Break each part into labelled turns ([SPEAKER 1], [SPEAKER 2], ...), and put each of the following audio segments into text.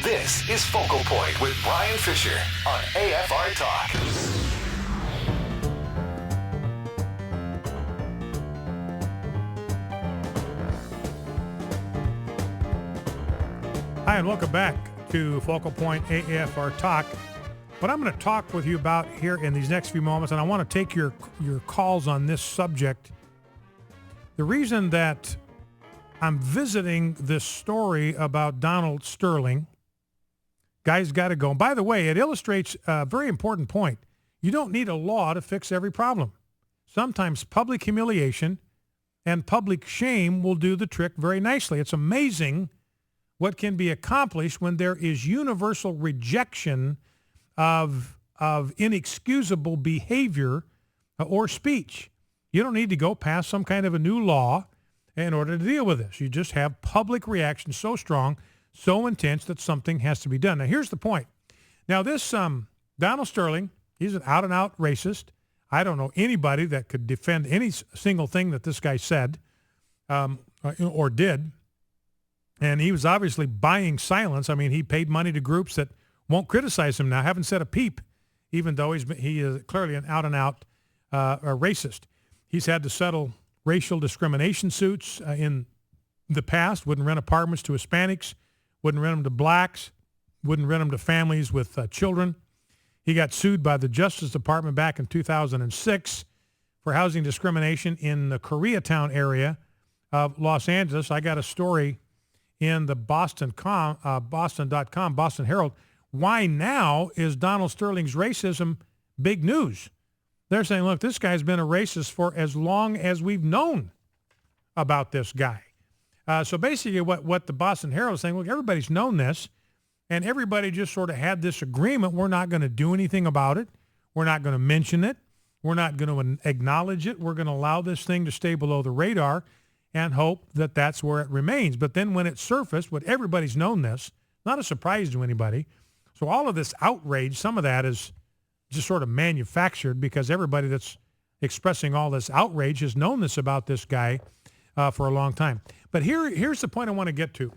[SPEAKER 1] This is Focal Point with Brian Fisher on AFR Talk.
[SPEAKER 2] Hi, and welcome back to Focal Point AFR Talk. What I'm going to talk with you about here in these next few moments, and I want to take your calls on this subject. The reason that I'm visiting this story about Donald Sterling, guy's got to go. And by the way, it illustrates a very important point. You don't need a law to fix every problem. Sometimes public humiliation and public shame will do the trick very nicely. It's amazing what can be accomplished when there is universal rejection of inexcusable behavior or speech. You don't need to go past some kind of a new law in order to deal with this. You just have public reaction so strong, so intense that something has to be done. Now, here's the point. Now, this Donald Sterling, he's an out-and-out racist. I don't know anybody that could defend any single thing that this guy said or did. And he was obviously buying silence. I mean, he paid money to groups that won't criticize him now, haven't said a peep, even though he is clearly an out-and-out racist. He's had to settle racial discrimination suits in the past, wouldn't rent apartments to Hispanics, wouldn't rent them to blacks, wouldn't rent them to families with children. He got sued by the Justice Department back in 2006 for housing discrimination in the Koreatown area of Los Angeles. I got a story in the Boston.com, Boston Herald. Why now is Donald Sterling's racism big news? They're saying, look, this guy's been a racist for as long as we've known about this guy. So basically what the Boston Herald is saying, look, everybody's known this, and everybody just sort of had this agreement. We're not going to do anything about it. We're not going to mention it. We're not going to acknowledge it. We're going to allow this thing to stay below the radar and hope that that's where it remains. But then when it surfaced, what everybody's known this, not a surprise to anybody. So all of this outrage, some of that is just sort of manufactured because everybody that's expressing all this outrage has known this about this guy for a long time. But here's the point I want to get to.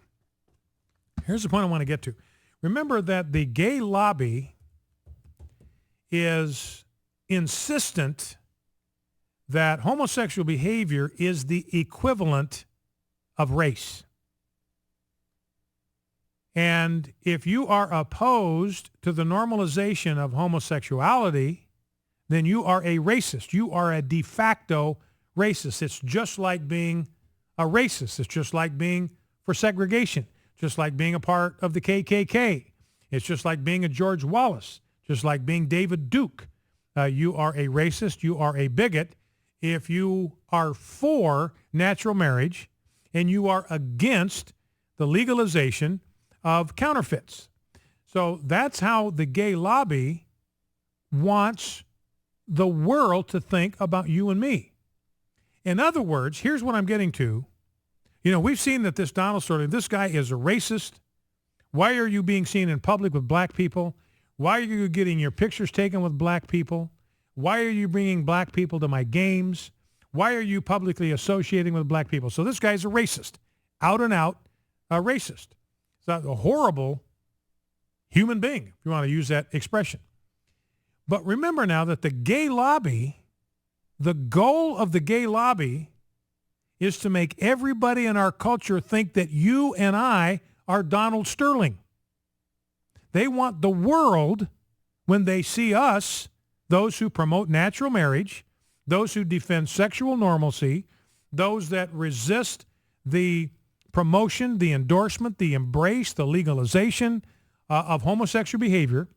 [SPEAKER 2] Remember that the gay lobby is insistent that homosexual behavior is the equivalent of race. And if you are opposed to the normalization of homosexuality, then you are a racist. You are a de facto racist. It's just like being a racist. It's just like being for segregation, just like being a part of the KKK. It's just like being a George Wallace, just like being David Duke. You are a racist. You are a bigot if you are for natural marriage and you are against the legalization of counterfeits. So that's how the gay lobby wants the world to think about you and me. In other words, here's what I'm getting to. You know, we've seen that this Donald Sterling, this guy is a racist. Why are you being seen in public with black people? Why are you getting your pictures taken with black people? Why are you bringing black people to my games? Why are you publicly associating with black people? So this guy's a racist, out and out a racist. It's a horrible human being, if you want to use that expression. But remember now that the gay lobby, the goal of the gay lobby is to make everybody in our culture think that you and I are Donald Sterling. They want the world, when they see us, those who promote natural marriage, those who defend sexual normalcy, those that resist the promotion, the endorsement, the embrace, the legalization of homosexual behavior,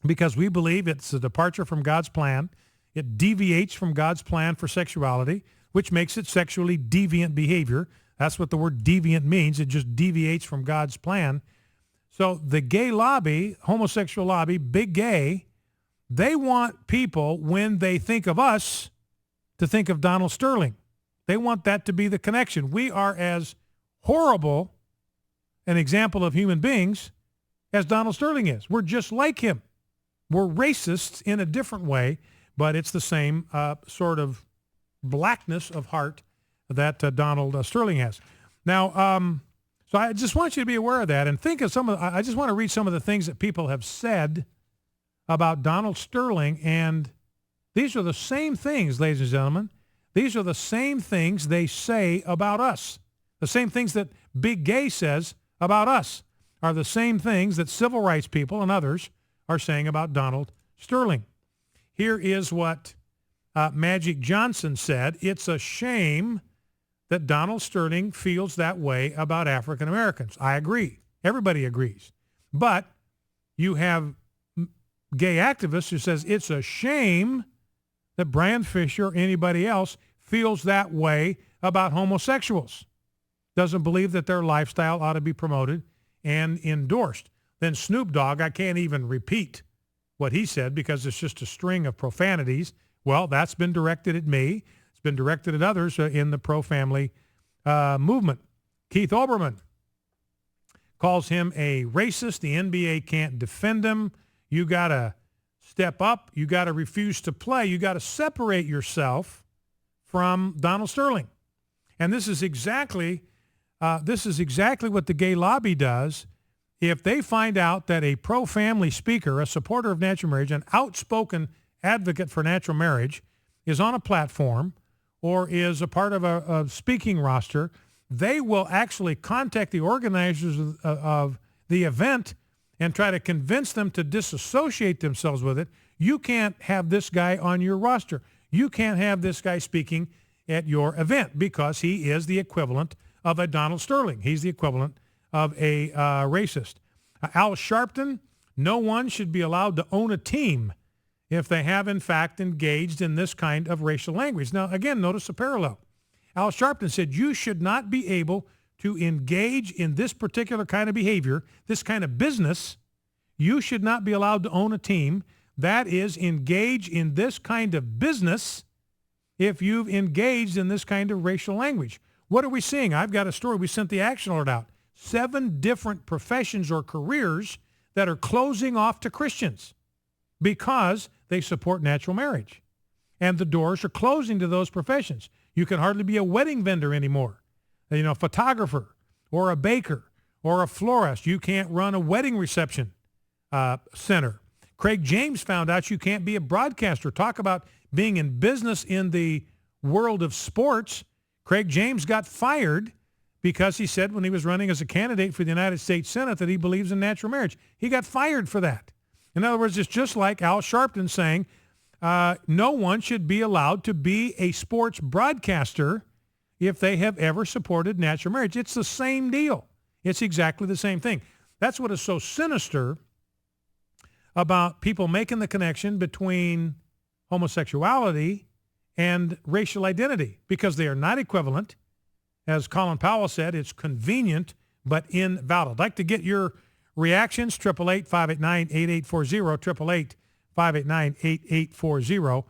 [SPEAKER 2] because we believe it's a departure from God's plan. It deviates from God's plan for sexuality, which makes it sexually deviant behavior. That's what the word deviant means. It just deviates from God's plan. So the gay lobby, homosexual lobby, big gay, they want people, when they think of us, to think of Donald Sterling. They want that to be the connection. We are as horrible an example of human beings as Donald Sterling is. We're just like him. We're racists in a different way, but it's the same sort of blackness of heart that Donald Sterling has. Now, So I just want you to be aware of that and think of I just want to read some of the things that people have said about Donald Sterling. And these are the same things, ladies and gentlemen. These are the same things they say about us. The same things that Big Gay says about us are the same things that civil rights people and others are saying about Donald Sterling. Here is what Magic Johnson said. It's a shame that Donald Sterling feels that way about African Americans. I agree. Everybody agrees. But you have gay activists who says it's a shame that Brian Fisher or anybody else feels that way about homosexuals, doesn't believe that their lifestyle ought to be promoted and endorsed. Then Snoop Dogg, I can't even repeat what he said because it's just a string of profanities. Well, that's been directed at me. It's been directed at others in the pro-family movement. Keith Olbermann calls him a racist. The NBA can't defend him. You got to step up. You got to refuse to play. You got to separate yourself from Donald Sterling. And this is exactly what the gay lobby does. If they find out that a pro-family speaker, a supporter of natural marriage, an outspoken advocate for natural marriage is on a platform or is a part of a speaking roster, they will actually contact the organizers of the event and try to convince them to disassociate themselves with it. You can't have this guy on your roster. You can't have this guy speaking at your event because he is the equivalent of a Donald Sterling. He's the equivalent of a racist. Al Sharpton, no one should be allowed to own a team if they have, in fact, engaged in this kind of racial language. Now, again, notice a parallel. Al Sharpton said you should not be able to engage in this particular kind of behavior, this kind of business. You should not be allowed to own a team that is engage in this kind of business if you've engaged in this kind of racial language. What are we seeing? I've got a story. We sent the action alert out. 7 different professions or careers that are closing off to Christians because they support natural marriage. And the doors are closing to those professions. You can hardly be a wedding vendor anymore. A photographer or a baker or a florist. You can't run a wedding reception center. Craig James found out you can't be a broadcaster. Talk about being in business in the world of sports. Craig James got fired because he said when he was running as a candidate for the United States Senate that he believes in natural marriage. He got fired for that. In other words, it's just like Al Sharpton saying no one should be allowed to be a sports broadcaster if they have ever supported natural marriage. It's the same deal. It's exactly the same thing. That's what is so sinister about people making the connection between homosexuality and racial identity, because they are not equivalent. As Colin Powell said, it's convenient but invalid. I'd like to get your reactions. 888-589-8840. 888-589-8840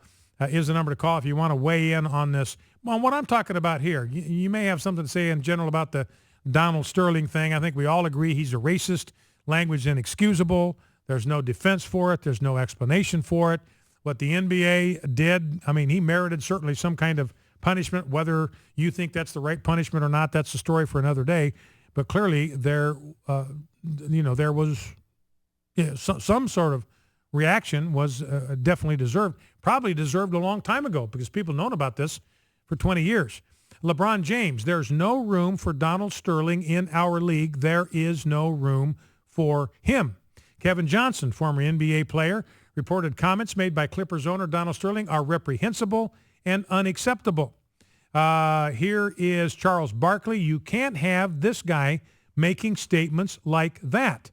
[SPEAKER 2] is the number to call if you want to weigh in on this. Well, what I'm talking about here, you may have something to say in general about the Donald Sterling thing. I think we all agree he's a racist. Language inexcusable. There's no defense for it. There's no explanation for it. What the NBA did, he merited certainly some kind of punishment. Whether you think that's the right punishment or not, that's a story for another day. But clearly there was some sort of reaction was definitely deserved. Probably deserved a long time ago because people known about this for 20 years. LeBron James, there's no room for Donald Sterling in our league. There is no room for him. Kevin Johnson, former NBA player, reported comments made by Clippers owner Donald Sterling are reprehensible and unacceptable. Here is Charles Barkley. You can't have this guy making statements like that.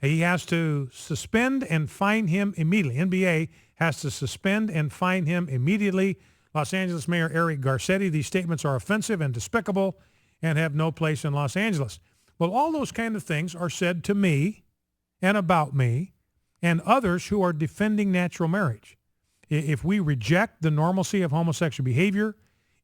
[SPEAKER 2] He has to suspend and fine him immediately. NBA has to suspend and fine him immediately. Los Angeles Mayor Eric Garcetti, these statements are offensive and despicable and have no place in Los Angeles. Well, all those kind of things are said to me and about me and others who are defending natural marriage. If we reject the normalcy of homosexual behavior,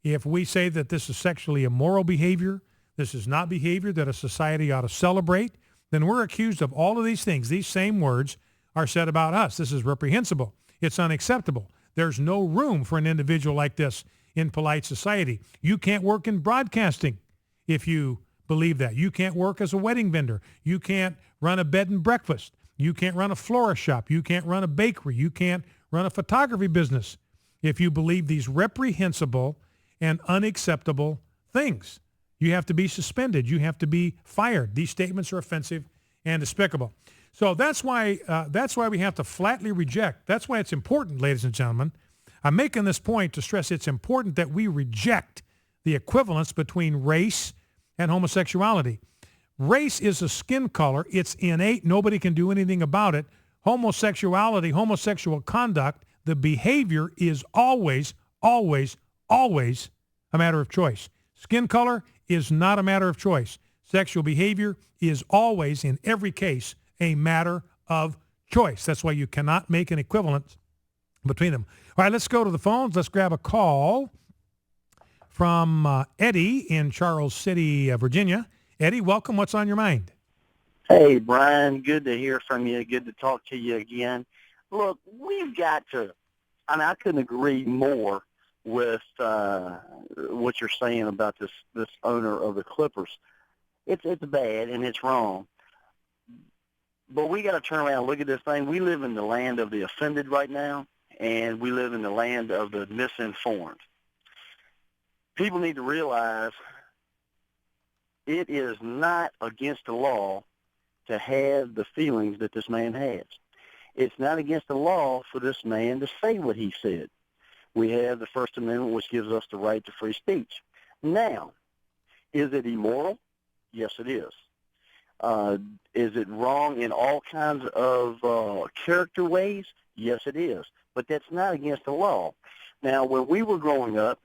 [SPEAKER 2] if we say that this is sexually immoral behavior, this is not behavior that a society ought to celebrate, then we're accused of all of these things. These same words are said about us. This is reprehensible. It's unacceptable. There's no room for an individual like this in polite society. You can't work in broadcasting if you believe that. You can't work as a wedding vendor. You can't run a bed and breakfast. You can't run a florist shop. You can't run a bakery. You can't run a photography business if you believe these reprehensible and unacceptable things. You have to be suspended. You have to be fired. These statements are offensive and despicable. So that's why we have to flatly reject. That's why it's important, ladies and gentlemen. I'm making this point to stress it's important that we reject the equivalence between race and homosexuality. Race is a skin color. It's innate. Nobody can do anything about it. Homosexuality, homosexual conduct, the behavior is always, always, always a matter of choice. Skin color is not a matter of choice. Sexual behavior is always, in every case, a matter of choice. That's why you cannot make an equivalence between them. All right, let's go to the phones. Let's grab a call from Eddie in Charles City, Virginia. Eddie, welcome. What's on your mind?
[SPEAKER 3] Hey, Brian. Good to hear from you. Good to talk to you again. Look, we've got to, I couldn't agree more with what you're saying about this owner of the Clippers. It's bad and it's wrong. But we got to turn around and look at this thing. We live in the land of the offended right now, and we live in the land of the misinformed. People need to realize it is not against the law to have the feelings that this man has. It's not against the law for this man to say what he said. We have the First Amendment, which gives us the right to free speech. Now, is it immoral? Yes, it is. Is it wrong in all kinds of character ways? Yes, it is. But that's not against the law. Now, when we were growing up,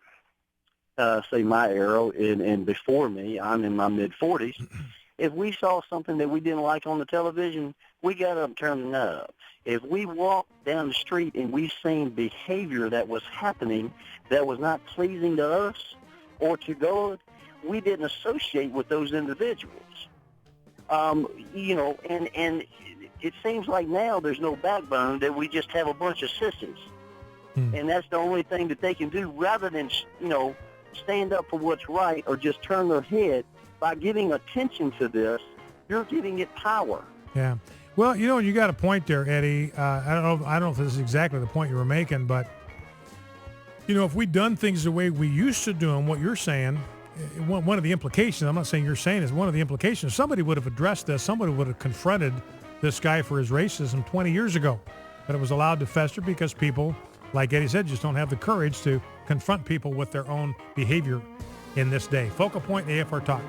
[SPEAKER 3] say my era and before me, I'm in my mid-40s, if we saw something that we didn't like on the television, we got up and turned the knob. If we walked down the street and we seen behavior that was happening that was not pleasing to us or to God, we didn't associate with those individuals. And it seems like now there's no backbone, that we just have a bunch of sissies. And that's the only thing that they can do rather than, stand up for what's right or just turn their head. By giving attention to this, you're giving it power.
[SPEAKER 2] Yeah. Well, you got a point there, Eddie. I don't know if this is exactly the point you were making, but, if we'd done things the way we used to do them, what you're saying, one of the implications, I'm not saying you're saying, is one of the implications, somebody would have addressed this, somebody would have confronted this guy for his racism 20 years ago. But it was allowed to fester because people, like Eddie said, just don't have the courage to confront people with their own behavior in this day. Focal Point AFR Talk.